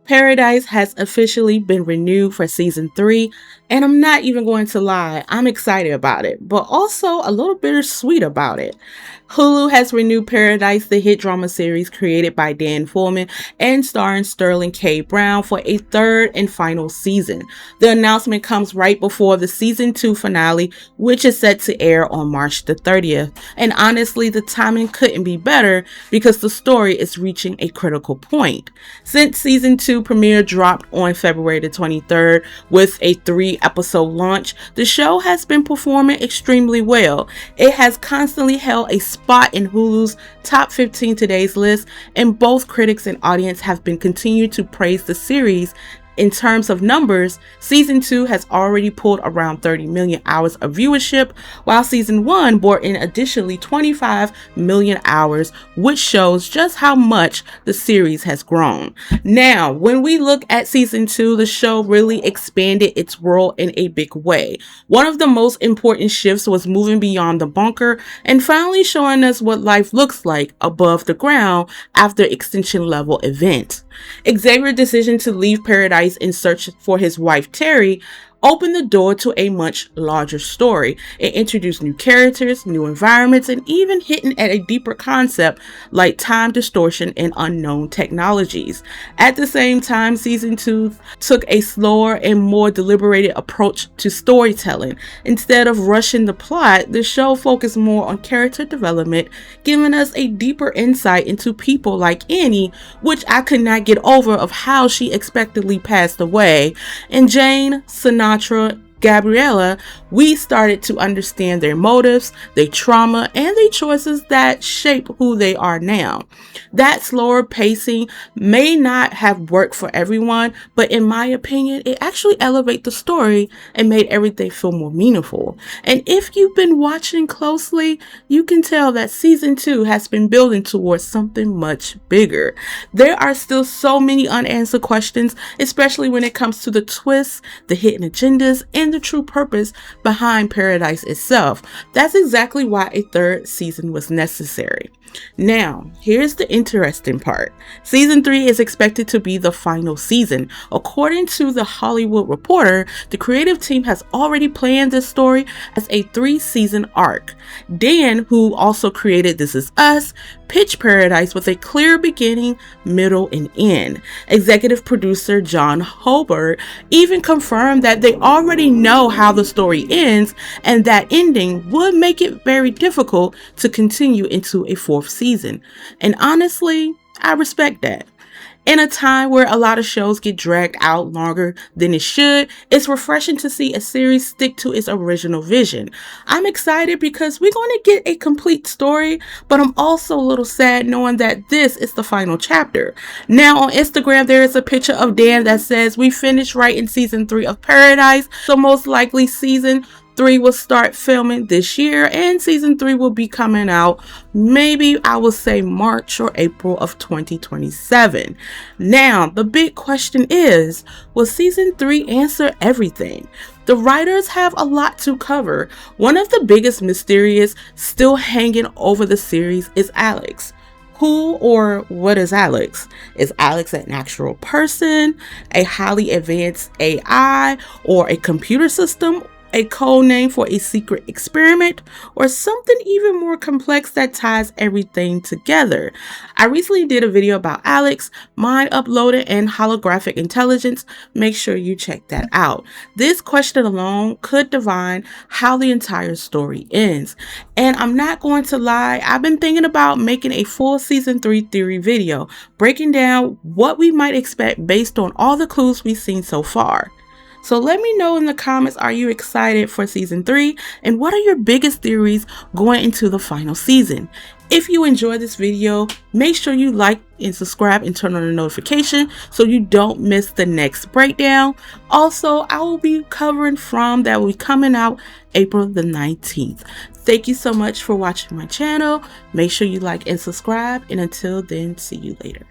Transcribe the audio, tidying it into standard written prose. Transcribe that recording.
Paradise has officially been renewed for season 3, and I'm not even going to lie, I'm excited about it, but also a little bittersweet about it. Hulu has renewed Paradise, the hit drama series created by Dan Foreman and starring Sterling K. Brown, for a third and final season. The announcement comes right before the season 2 finale, which is set to air on March the 30th. And honestly, the timing couldn't be better because the story is reaching a critical point. Since season 2 premiere dropped on February the 23rd with a 3-episode launch, the show has been performing extremely well. It has constantly held a spot in Hulu's top 15 today's list, and both critics and audience have been continued to praise the series. In terms of numbers, season 2 has already pulled around 30 million hours of viewership, while season 1 brought in additionally 25 million hours, which shows just how much the series has grown. Now, when we look at season 2, the show really expanded its world in a big way. One of the most important shifts was moving beyond the bunker and finally showing us what life looks like above the ground after extinction level events. Xavier's decision to leave Paradise in search for his wife Terry opened the door to a much larger story. It introduced new characters, new environments, and even hinted at a deeper concept like time distortion and unknown technologies. At the same time, season 2 took a slower and more deliberated approach to storytelling. Instead of rushing the plot, the show focused more on character development, giving us a deeper insight into people like Annie, which I could not get over of how she unexpectedly passed away, and Jane, Sinatra, Gabriella. We started to understand their motives, their trauma, and their choices that shape who they are now. That slower pacing may not have worked for everyone, but in my opinion, it actually elevated the story and made everything feel more meaningful. And if you've been watching closely, you can tell that season 2 has been building towards something much bigger. There are still so many unanswered questions, especially when it comes to the twists, the hidden agendas, and the true purpose behind Paradise itself. That's exactly why a third season was necessary. Now, here's the interesting part. Season 3 is expected to be the final season. According to The Hollywood Reporter, the creative team has already planned this story as a 3-season arc. Dan, who also created This Is Us, pitched Paradise with a clear beginning, middle, and end. Executive producer John Hobart even confirmed that they already know how the story ends, and that ending would make it very difficult to continue into a 4th season. And honestly, I respect that. In a time where a lot of shows get dragged out longer than it should, it's refreshing to see a series stick to its original vision. I'm excited because we're going to get a complete story, but I'm also a little sad knowing that this is the final chapter. Now on Instagram, there is a picture of Dan that says, "We finished writing season 3 of Paradise, so most likely season 3 will start filming this year, and season 3 will be coming out maybe I will say March or April of 2027. Now, the big question is, will season 3 answer everything? The writers have a lot to cover. One of the biggest mysteries still hanging over the series is Alex. Who or what is Alex? Is Alex an actual person, a highly advanced AI, or a computer system? A code name for a secret experiment, or something even more complex that ties everything together? I recently did a video about Alex, mind uploaded, and holographic intelligence. Make sure you check that out. This question alone could define how the entire story ends. And I'm not going to lie, I've been thinking about making a full season 3 theory video, breaking down what we might expect based on all the clues we've seen so far. So let me know in the comments, are you excited for season 3? And what are your biggest theories going into the final season? If you enjoyed this video, make sure you like and subscribe and turn on the notification so you don't miss the next breakdown. Also, I will be covering From that will be coming out April the 19th. Thank you so much for watching my channel. Make sure you like and subscribe. And until then, see you later.